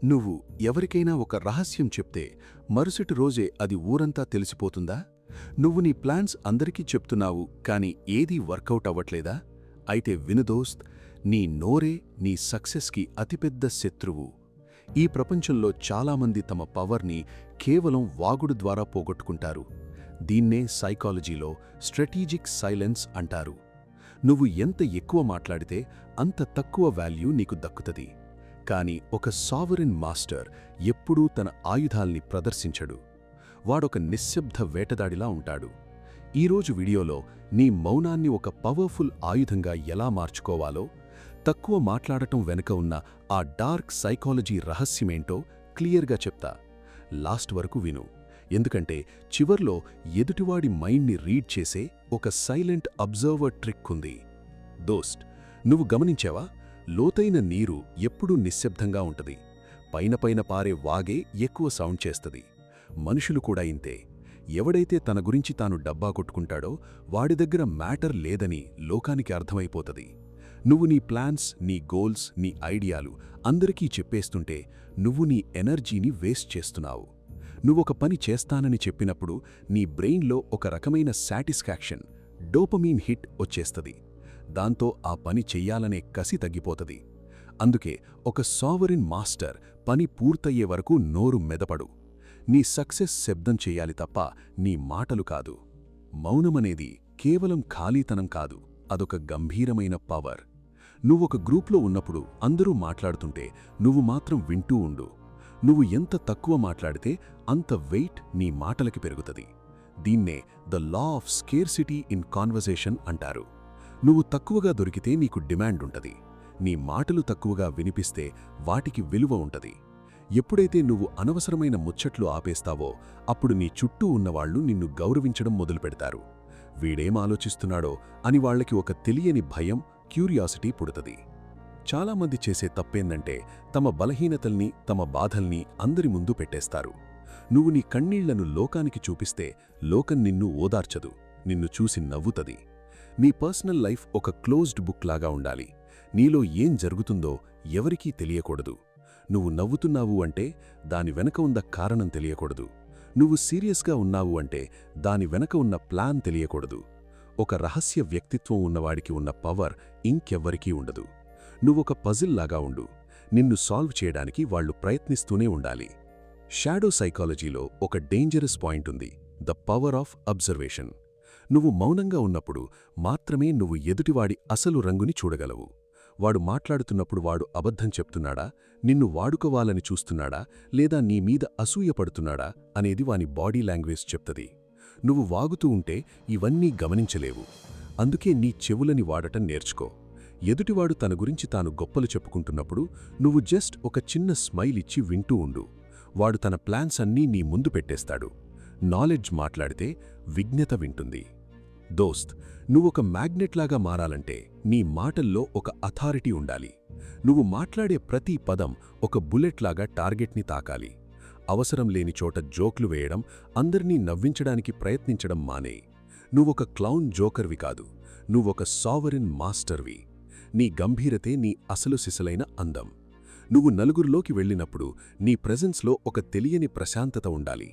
నువ్వు ఎవరికైనా ఒక రహస్యం చెప్తే మరుసటి రోజే అది ఊరంతా తెలిసిపోతుందా? నువ్వు నీ ప్లాన్స్ అందరికీ చెప్తున్నావు, కానీ ఏదీ వర్కౌట్ అవ్వట్లేదా? అయితే విను దోస్త్, నీ నోరే నీ సక్సెస్కి అతిపెద్ద శత్రువు. ఈ ప్రపంచంలో చాలామంది తమ పవర్ని కేవలం వాగుడు ద్వారా పోగొట్టుకుంటారు. దీన్నే సైకాలజీలో స్ట్రాటజిక్ సైలెన్స్ అంటారు. నువ్వు ఎంత ఎక్కువ మాట్లాడితే అంత తక్కువ వాల్యూ నీకు దక్కుతుంది. కానీ ఒక సావరిన్ మాస్టర్ ఎప్పుడూ తన ఆయుధాల్ని ప్రదర్శించడు. వాడొక నిశ్శబ్ద వేటదాడిలా ఉంటాడు. ఈరోజు వీడియోలో నీ మౌనాన్ని ఒక పవర్ఫుల్ ఆయుధంగా ఎలా మార్చుకోవాలో, తక్కువ మాట్లాడటం వెనుక ఉన్న ఆ డార్క్ సైకాలజీ రహస్యమేంటో క్లియర్గా చెప్తా. లాస్ట్ వరకు విను, ఎందుకంటే చివర్లో ఎదుటివాడి మైండ్ని రీడ్ చేసే ఒక సైలెంట్ అబ్జర్వర్ ట్రిక్ ఉంది. దోస్ట్, నువ్వు గమనించావా? లోతైన నీరు ఎప్పుడూ నిశ్శబ్దంగా ఉంటది. పైన పారే వాగే ఎక్కువ సౌండ్ చేస్తది. మనుషులు కూడా ఇంతే. ఎవడైతే తన గురించి తాను డబ్బా కొట్టుకుంటాడో వాడి దగ్గర మ్యాటర్ లేదని లోకానికి అర్థమైపోతది. నువ్వు నీ ప్లాన్స్, నీ గోల్స్, నీ ఐడియాలు అందరికీ చెప్పేస్తుంటే నువ్వు నీ ఎనర్జీని వేస్ట్ చేస్తున్నావు. నువ్వొక పని చేస్తానని చెప్పినప్పుడు నీ బ్రెయిన్లో ఒక రకమైన సాటిస్ఫాక్షన్, డోపమీన్ హిట్ వచ్చేస్తది. దాంతో ఆ పని చెయ్యాలనే కసి తగ్గిపోతది. అందుకే ఒక సావరిన్ మాస్టర్ పని పూర్తయ్యే వరకు నోరు మెదపడు. నీ సక్సెస్ శబ్దం చెయ్యాలి తప్ప నీ మాటలు కాదు. మౌనమనేది కేవలం ఖాళీతనం కాదు, అదొక గంభీరమైన పవర్. నువ్వొక గ్రూప్లో ఉన్నప్పుడు అందరూ మాట్లాడుతుంటే నువ్వు మాత్రం వింటూ ఉండు. నువ్వు ఎంత తక్కువ మాట్లాడితే అంత వెయిట్ నీ మాటలకి పెరుగుతది. దీన్నే the law of scarcity in conversation అంటారు. నువ్వు తక్కువగా దొరికితే నీకు డిమాండ్ ఉంటది. నీ మాటలు తక్కువగా వినిపిస్తే వాటికి విలువ ఉంటది. ఎప్పుడైతే నువ్వు అనవసరమైన ముచ్చట్లు ఆపేస్తావో అప్పుడు నీ చుట్టూ ఉన్నవాళ్లు నిన్ను గౌరవించడం మొదలుపెడతారు. వీడేం ఆలోచిస్తున్నాడో అని వాళ్లకి ఒక తెలియని భయం, క్యూరియాసిటీ పుడుతది. చాలామంది చేసే తప్పేందంటే తమ బలహీనతల్ని, తమ బాధల్ని అందరి ముందు పెట్టేస్తారు. నువ్వు నీ కన్నీళ్లను లోకానికి చూపిస్తే లోకం నిన్ను ఓదార్చదు, నిన్ను చూసి నవ్వుతది. నీ పర్సనల్ లైఫ్ ఒక క్లోజ్డ్ బుక్ లాగా ఉండాలి. నీలో ఏం జరుగుతుందో ఎవరికీ తెలియకూడదు. నువ్వు నవ్వుతున్నావు అంటే దాని వెనక ఉన్న కారణం తెలియకూడదు. నువ్వు సీరియస్గా ఉన్నావు అంటే దాని వెనక ఉన్న ప్లాన్ తెలియకూడదు. ఒక రహస్య వ్యక్తిత్వం ఉన్నవాడికి ఉన్న పవర్ ఇంకెవ్వరికీ ఉండదు. నువ్వొక పజిల్ లాగా ఉండు. నిన్ను సాల్వ్ చేయడానికి వాళ్ళు ప్రయత్నిస్తూనే ఉండాలి. షాడో సైకాలజీలో ఒక డేంజరస్ పాయింట్ ఉంది, ద పవర్ ఆఫ్ అబ్జర్వేషన్. నువ్వు మౌనంగా ఉన్నప్పుడు మాత్రమే నువ్వు ఎదుటివాడి అసలు రంగుని చూడగలవు. వాడు మాట్లాడుతున్నప్పుడు వాడు అబద్ధం చెప్తున్నాడా, నిన్ను వాడుకోవాలని చూస్తున్నాడా, లేదా నీ మీద అసూయపడుతున్నాడా అనేది వాని బాడీ లాంగ్వేజ్ చెప్తది. నువ్వు వాగుతూ ఉంటే ఇవన్నీ గమనించలేవు. అందుకే నీ చెవులని వాడటం నేర్చుకో. ఎదుటివాడు తన గురించి తాను గొప్పలు చెప్పుకుంటున్నప్పుడు నువ్వు జస్ట్ ఒక చిన్న స్మైల్ ఇచ్చి వింటూ ఉండు. వాడు తన ప్లాన్స్ అన్నీ నీ ముందు పెట్టేస్తాడు. నాలెడ్జ్ మాట్లాడితే విజ్ఞత వింటుంది. దోస్త్, నువ్వొక మ్యాగ్నెట్లాగా మారాలంటే నీ మాటల్లో ఒక అథారిటీ ఉండాలి. నువ్వు మాట్లాడే ప్రతి పదం ఒక బుల్లెట్లాగా టార్గెట్ని తాకాలి. అవసరం లేని చోట జోక్లు వేయడం, అందరినీ నవ్వించడానికి ప్రయత్నించడం మానేయ్. నువ్వొక క్లౌన్ జోకర్వి కాదు, నువ్వొక సావరిన్ మాస్టర్వి. నీ గంభీరతే నీ అసలు సిసలైన అందం. నువ్వు నలుగురిలోకి వెళ్ళినప్పుడు నీ ప్రెజెన్స్లో ఒక తెలియని ప్రశాంతత ఉండాలి.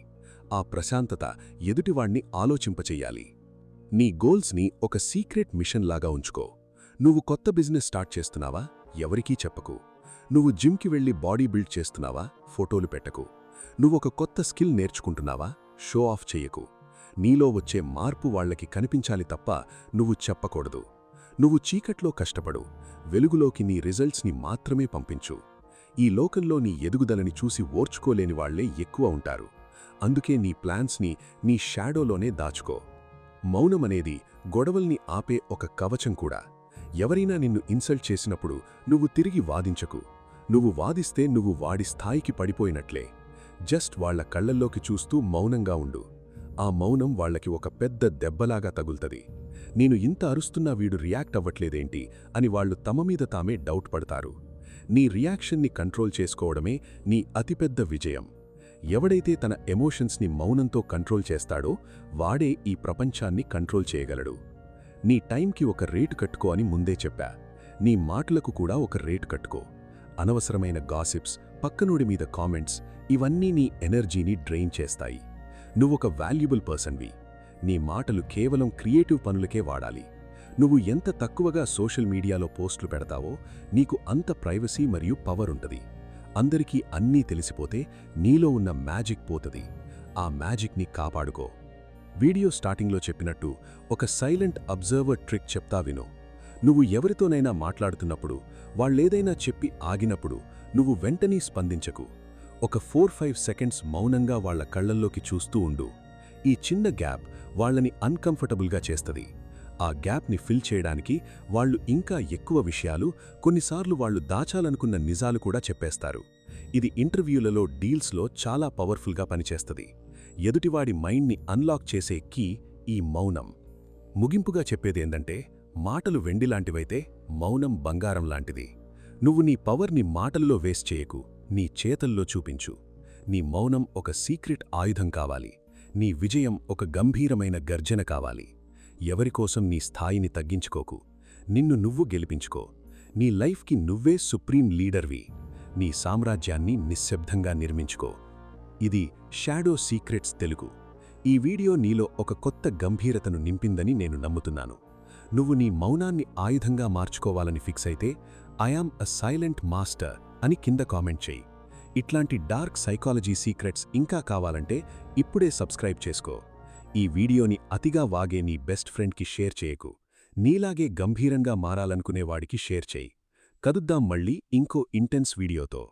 ఆ ప్రశాంతత ఎదుటివాణ్ణి ఆలోచింపచెయ్యాలి. నీ గోల్స్ని ఒక సీక్రెట్ మిషన్ లాగా ఉంచుకో. నువ్వు కొత్త బిజినెస్ స్టార్ట్ చేస్తున్నావా? ఎవరికీ చెప్పకు. నువ్వు జిమ్కి వెళ్ళి బాడీ బిల్డ్ చేస్తున్నావా? ఫోటోలు పెట్టకు. నువ్వొక కొత్త స్కిల్ నేర్చుకుంటున్నావా? షో ఆఫ్ చెయ్యకు. నీలో వచ్చే మార్పు వాళ్లకి కనిపించాలి తప్ప నువ్వు చెప్పకూడదు. నువ్వు చీకట్లో కష్టపడు, వెలుగులోకి నీ రిజల్ట్స్ని మాత్రమే పంపించు. ఈ లోకంలో నీ ఎదుగుదలని చూసి ఓర్చుకోలేని వాళ్లే ఎక్కువ ఉంటారు. అందుకే నీ ప్లాన్స్ని నీ షాడోలోనే దాచుకో. మౌనమనేది గొడవల్ని ఆపే ఒక కవచం కూడా. ఎవరైనా నిన్ను ఇన్సల్ట్ చేసినప్పుడు నువ్వు తిరిగి వాదించకు. నువ్వు వాదిస్తే నువ్వు వాడి స్థాయికి పడిపోయినట్లే. జస్ట్ వాళ్ల కళ్లల్లోకి చూస్తూ మౌనంగా ఉండు. ఆ మౌనం వాళ్లకి ఒక పెద్ద దెబ్బలాగా తగుల్తది. నేను ఇంత అరుస్తున్నా వీడు రియాక్ట్ అవ్వట్లేదేంటి అని వాళ్లు తమ మీద తామే డౌట్ పడతారు. నీ రియాక్షన్ని కంట్రోల్ చేసుకోవడమే నీ అతిపెద్ద విజయం. ఎవడైతే తన ఎమోషన్స్ని మౌనంతో కంట్రోల్ చేస్తాడో వాడే ఈ ప్రపంచాన్ని కంట్రోల్ చేయగలడు. నీ టైంకి ఒక రేటు కట్టుకో అని ముందే చెప్పా. నీ మాటలకు కూడా ఒక రేటు కట్టుకో. అనవసరమైన గాసిప్స్, పక్కనోడి మీద కామెంట్స్ ఇవన్నీ నీ ఎనర్జీని డ్రైన్ చేస్తాయి. నువ్వొక వాల్యుబుల్ పర్సన్వి. నీ మాటలు కేవలం క్రియేటివ్ పనులకే వాడాలి. నువ్వు ఎంత తక్కువగా సోషల్ మీడియాలో పోస్టులు పెడతావో నీకు అంత ప్రైవసీ మరియు పవర్ ఉంటది. అందరికీ అన్నీ తెలిసిపోతే నీలో ఉన్న మ్యాజిక్ పోతది. ఆ మ్యాజిక్ని కాపాడుకో. వీడియో స్టార్టింగ్లో చెప్పినట్టు ఒక సైలెంట్ అబ్జర్వర్ ట్రిక్ చెప్తా విను. నువ్వు ఎవరితోనైనా మాట్లాడుతున్నప్పుడు, వాళ్ళేదైనా చెప్పి ఆగినప్పుడు నువ్వు వెంటనే స్పందించకు. ఒక 4-5 సెకండ్స్ మౌనంగా వాళ్ల కళ్లల్లోకి చూస్తూ ఉండు. ఈ చిన్న గ్యాప్ వాళ్ళని అన్కంఫర్టబుల్గా చేస్తది. ఆ గ్యాప్ని ఫిల్ చేయడానికి వాళ్ళు ఇంకా ఎక్కువ విషయాలు, కొన్నిసార్లు వాళ్ళు దాచాలనుకున్న నిజాలు కూడా చెప్పేస్తారు. ఇది ఇంటర్వ్యూలలో, డీల్స్లో చాలా పవర్ఫుల్గా పనిచేస్తది. ఎదుటివాడి మైండ్ని అన్లాక్ చేసే కీ ఈ మౌనం. ముగింపుగా చెప్పేదేందంటే, మాటలు వెండిలాంటివైతే మౌనం బంగారం లాంటిది. నువ్వు నీ పవర్ని మాటల్లో వేస్ట్ చేయకు, నీ చేతల్లో చూపించు. నీ మౌనం ఒక సీక్రెట్ ఆయుధం కావాలి. నీ విజయం ఒక గంభీరమైన గర్జన కావాలి. ఎవరికోసం నీ స్థాయిని తగ్గించుకోకు. నిన్ను నువ్వు గెలిపించుకో. నీ లైఫ్కి నువ్వే సుప్రీం లీడర్వి. నీ సామ్రాజ్యాన్ని నిశ్శబ్దంగా నిర్మించుకో. ఇది షాడో సీక్రెట్స్ తెలుగు. ఈ వీడియో నీలో ఒక కొత్త గంభీరతను నింపిందని నేను నమ్ముతున్నాను. నువ్వు నీ మౌనాన్ని ఆయుధంగా మార్చుకోవాలని ఫిక్స్ అయితే I am a silent master అని కింద కామెంట్ చేయి. ఇట్లాంటి డార్క్ సైకాలజీ సీక్రెట్స్ ఇంకా కావాలంటే ఇప్పుడే సబ్స్క్రైబ్ చేసుకో. ఈ వీడియోని అతిగా వాగే నీ బెస్ట్ ఫ్రెండ్కి షేర్ చేయకు. నీలాగే గంభీరంగా మారాలనుకునేవాడికి షేర్ చేయి. కలుద్దాం మళ్ళీ ఇంకో ఇంటెన్స్ వీడియోతో.